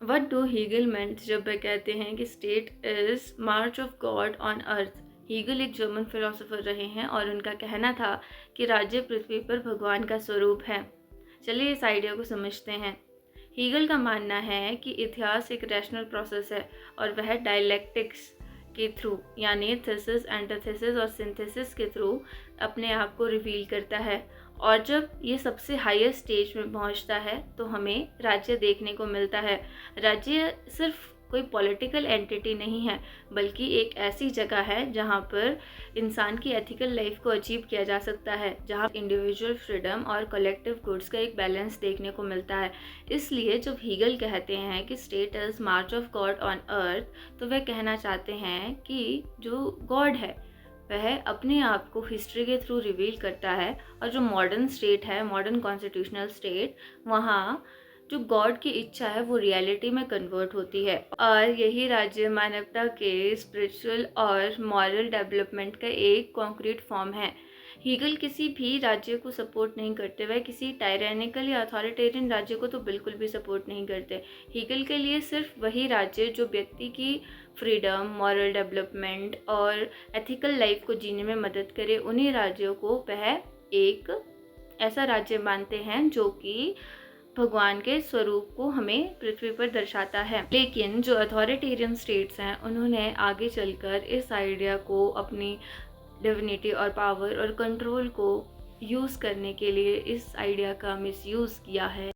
What do Hegel मेंट जब वह कहते हैं कि state is march of God on earth. Hegel एक जर्मन फिलोसोफर रहे हैं और उनका कहना था कि राज्य पृथ्वी पर भगवान का स्वरूप है। चलिए इस आइडिया को समझते हैं। हीगल का मानना है कि इतिहास एक रैशनल प्रोसेस है और वह डायलेक्टिक्स के थ्रू यानी थीसिस, एंटीथेसिस और सिंथेसिस के थ्रू अपने आप को रिवील करता है। और जब ये सबसे हाईएस्ट स्टेज में पहुंचता है तो हमें राज्य देखने को मिलता है। राज्य सिर्फ कोई पॉलिटिकल एंटिटी नहीं है, बल्कि एक ऐसी जगह है जहाँ पर इंसान की एथिकल लाइफ को अचीव किया जा सकता है, जहाँ इंडिविजुअल फ्रीडम और कलेक्टिव गुड्स का एक बैलेंस देखने को मिलता है। इसलिए जब हीगल कहते हैं कि state is march of God on अर्थ, तो वह कहना चाहते हैं कि जो गॉड है वह अपने आप को हिस्ट्री के थ्रू रिवील करता है, और जो मॉडर्न स्टेट है, मॉडर्न कॉन्स्टिट्यूशनल स्टेट, वहाँ जो गॉड की इच्छा है वो रियलिटी में कन्वर्ट होती है। और यही राज्य मानवता के स्पिरिचुअल और मॉरल डेवलपमेंट का एक कॉन्क्रीट फॉर्म है। हीगल किसी भी राज्य को सपोर्ट नहीं करते, वह किसी टायरेनिकल या अथॉरिटेरियन राज्य को तो बिल्कुल भी सपोर्ट नहीं करते। हीगल के लिए सिर्फ वही राज्य जो व्यक्ति की फ्रीडम, मॉरल डेवलपमेंट और एथिकल लाइफ को जीने में मदद करे, उन्हीं राज्यों को वह एक ऐसा राज्य मानते हैं जो कि भगवान के स्वरूप को हमें पृथ्वी पर दर्शाता है। लेकिन जो अथॉरिटेरियन स्टेट्स हैं, उन्होंने आगे चलकर इस आइडिया को अपनी डिविनिटी और पावर और कंट्रोल को यूज़ करने के लिए इस आइडिया का मिसयूज़ किया है।